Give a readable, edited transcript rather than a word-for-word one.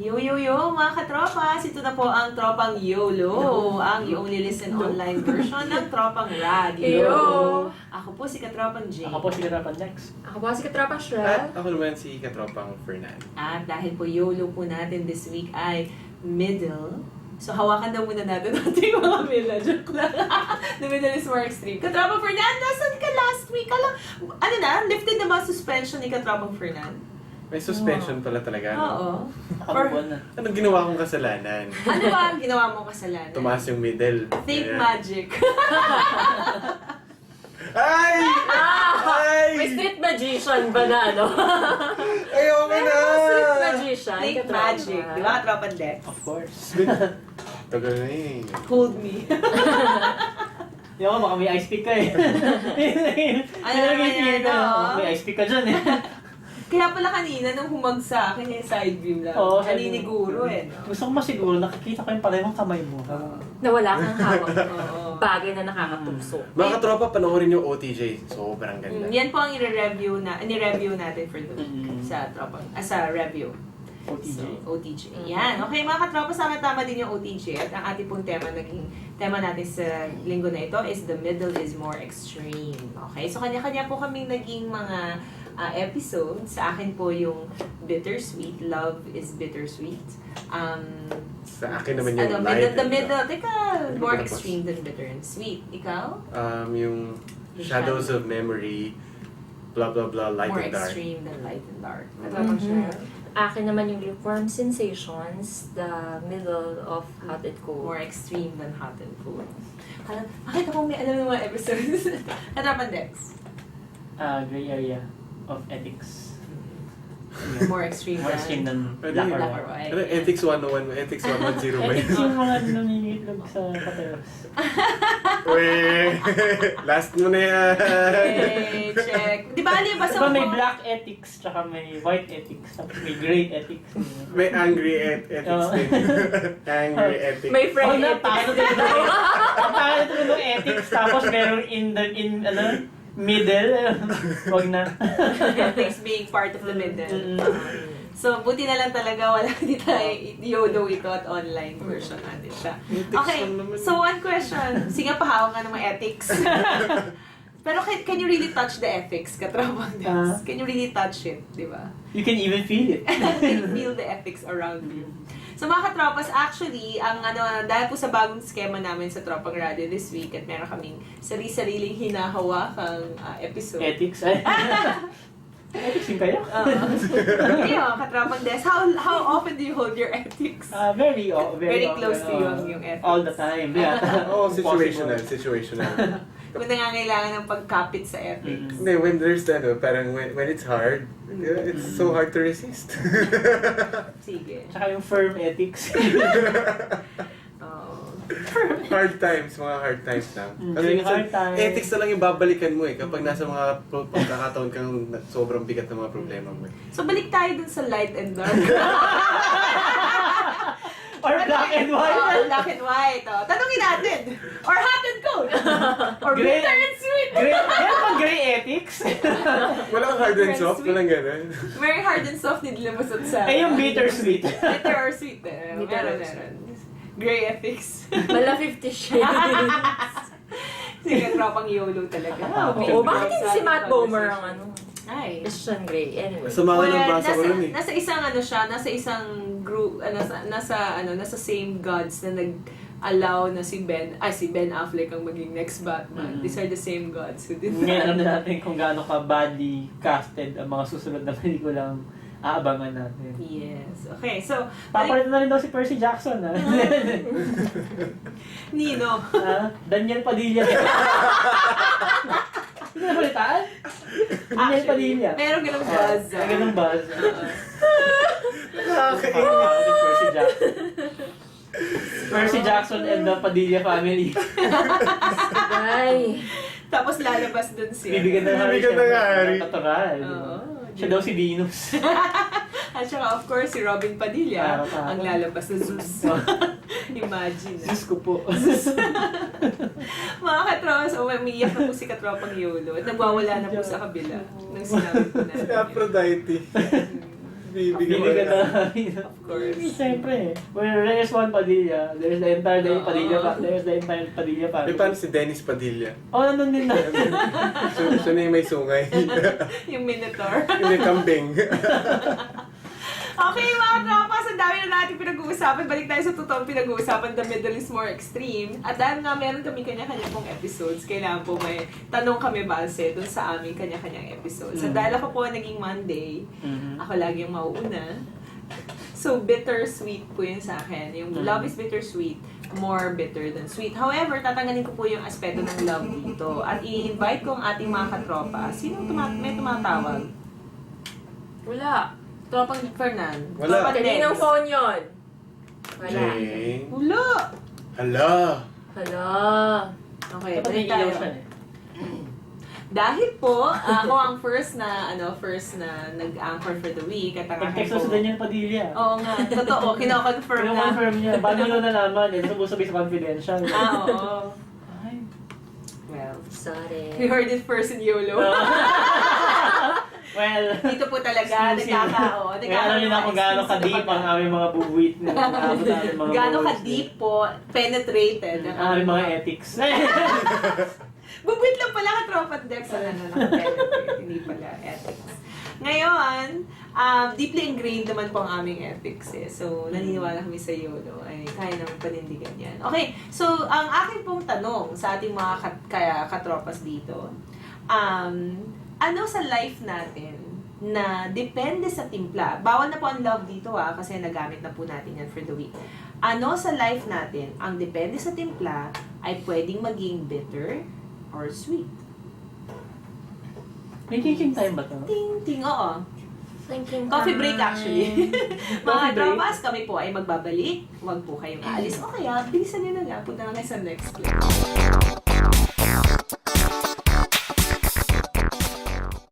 Yo, yo, yo, mga katropas! Ito na po ang Tropang YOLO, ang You Only Listen online version ng Tropang Radio. Yo! Ako po si Katropang Jane. Ako po si Katropang Next. Ako po si Katropang At Shrel. ako naman si Katropang Fernan. At dahil po YOLO po natin this week ay middle, so hawakan daw muna natin ating mga middle. Joke lang. The middle is more extreme. Katropang Fernan, nasan ka last week? Ano na? Lifted na ba suspension ni Katropang Fernan? May suspension pala talaga, no? Oo. Nakabubuan na. Anong ginawa kong kasalanan? Ano ba ang ginawa mong kasalanan? Tumaas yung middle. Think Kaya- magic. Ay! Ay! May street magician ba na ano? Ayoko na! Street magician. Think Katropa. magic. Di ba, Katropang Dex? Of course. Tagal na eh. Hold me. Di ako, baka may ice pick ka eh. Ano naman yan, no? May ice pick ka dyan eh. Kaya pala kanina nung humag sa akin yung side view lang. Oo, Naniniguro eh. No? Gusto ko masiguro, nakikita ko yung parehong kamay mo. Na wala kang hawak. Oo. Bagay na nakakatugso. Mga katropa, panoorin yung OTJ. Sobrang ganda. Yan po ang i-review natin for the week Mm. sa review. OTJ. So, OTJ. Yan. Okay, mga katropa, tama din yung OTJ. At ang ating pong tema natin sa linggo na ito is the middle is more extreme. Okay? So, kanya-kanya po kaming naging mga episodes. Sa akin po yung bittersweet. Love is bittersweet. Sa akin naman yung middle, light. the middle. Teka, more Tapos? extreme than bitter and sweet. Ikaw? Yung Shadows of Memory, blah blah blah, light More and dark. extreme than light and dark. Ano Mhm. bang share? Akin naman yung lukewarm sensations, the middle of hot and cold. More extreme than hot and cold. Bakit ako may alam ng mga episodes? Katrapan Dex. Gray area of ethics. More extreme More extreme than Pwede black yun. or black or white. white. Ano, Ethics 101, Ethics 110 ba Ethics yun? yung mga nangingitlog sa kateros. Weh! Last mo na yan! Okay, check. Di ba, alam ba sa Diba may black ethics, tsaka may white ethics, tapos may gray ethics. May angry ethics Oo. din. Angry ethics. May friend na, ethics. paano din paano ng ethics, tapos meron middle. Wag na. ethics being part of the middle. Mm. So, buti na lang talaga wala dito YOLO ito at online version natin siya. Ethics Okay, lang naman. so one question. Sige, pahawak nga ng mga ethics. Pero can you really touch the ethics, Katrabang Dex? Can you really touch it, di ba? You can even feel it. Can you feel the ethics around you? So mga katropas, actually, dahil po sa bagong skema namin sa Tropang Radio this week at meron kaming sari-sariling hinahawakang episode. Ethics, ay. Ethics yung kayo? Ngayon, Katrapang Des, how often do you hold your ethics? Very Very often, close to yung ethics. All the time. Yeah. Oh, situational, Possible. situational. Kung nangangailangan ng pagkapit sa ethics. Hindi, when there's parang when it's hard, it's so hard to resist. Sige. Tsaka yung firm ethics. Oh. Hard times, mga hard times lang. During minsan, hard times. ethics na lang yung babalikan mo eh, kapag nasa mga pagkakataon kang sobrang bigat ng mga problema mo eh. So balik tayo dun sa light and dark. Or black and white. Oh, black and white. Oh. Tanungin natin. Or hot and cold. Or Gray- bitter and sweet. Meron bang gray ethics? Walang hard and soft, Sweet. walang gano'n. Very hard and soft din lumusot sa... Eh, yung bittersweet. Bitter or sweet. Bitter or Meron. Gray ethics. Mala 50 Shades. Sige, tropang YOLO talaga. Oo, bakit hindi si Matt Bomer ang ano? Ay. Christian Grey. Anyway. Sa mga nang basa ko nun eh. nasa isang nasa isang group, nasa same gods na nag-allow na si Ben Affleck ang maging next Batman. These are the same gods who did Ngayon alam that. na natin kung gaano ka badly casted ang mga susunod na pelikulang aabangan natin. Yes. Okay, so Papalit na rin daw si Percy Jackson, ha? Nino. Daniel Padilla. Hindi na balitaan? Daniel Padilla. Meron ganung buzz. Ay, ganun ba? Nakakainis. Percy Jackson. Percy Jackson and the Padilla family. Ay. Tapos lalabas dun siya. Bibigyan ng hari Bibigyan ng hari. Natural. Oo. Siya daw si Venus. At saka of course si Robin Padilla Ah, ang lalabas na Zeus. Imagine. Diyos ko po. Mga katros, umiiyak na po si Katropang YOLO at nagwawala na po sa kabila nung sinabi ko na. Si Aphrodite. Bibigyan mo Bibigyan na. na namin. Of course. Siyempre. Where there's one Padilla, there's the entire day Padilla pa. There's the entire Padilla pa. May paano si Dennis Padilla? Oh, nandun din na. Siya na yung may sungay. Yung Minotaur. Yung may kambing. Okay, mga tropas, ang dami na natin pinag-uusapan. Balik tayo sa totoong pinag-uusapan, the middle is more extreme. At dahil nga meron kami kanya-kanya pong episodes, kailangan po may tanong kami base dun sa aming kanya-kanyang episodes. At dahil ako po naging Monday, ako lagi yung mauuna. So, bittersweet po yun sa akin. Yung love is bittersweet, more bitter than sweet. However, tatanggalin ko po yung aspeto ng love dito. At i-invite ko ang ating mga katropa. Sinong may tumatawag? Wala. Tropang Fernan. Wala. Tropa Kaninang Neds. phone yun? Wala. Jane. Wala. Hala. Hala. Okay, Dapat balik may tayo. ilaw siya eh. Dahil po, ako ang first na nag-anchor for the week at ang aking Nag-text po. sa Daniel Padilla. Oo nga, totoo, kino-confirm na. Kino-confirm niya. Bago nyo nalaman, eh. Sabi sa confidential. Oo. Ay. Well, Sorry. we heard it first in YOLO. Well, Dito po talaga, nagkakaroon. kaya alam niyo na kung gaano ka-deep ang aming mga buwit. Gaano ka-deep po, penetrated. Ang aming mga ethics. Bubwit lang pala ka-tropa Dex sa nakapenetrate, hindi pala ethics. Ngayon, deeply ingrained naman po ang aming ethics eh. So, naniniwala kami sa YOLO ay kaya naman panindigan yan. Okay, so ang akin pong tanong sa ating mga katropas dito, ano sa life natin na depende sa timpla? Bawal na po ang love dito kasi nagamit na po natin yan for the week. Ano sa life natin ang depende sa timpla ay pwedeng maging bitter or sweet? May kicking time ba to? Ting, ting, oo. Thinking Coffee break actually. Mga Coffee break? tropas, kami po ay magbabalik. Huwag po kayong aalis. O kaya, bilisan nyo na lang. Punta na kayo sa next clip.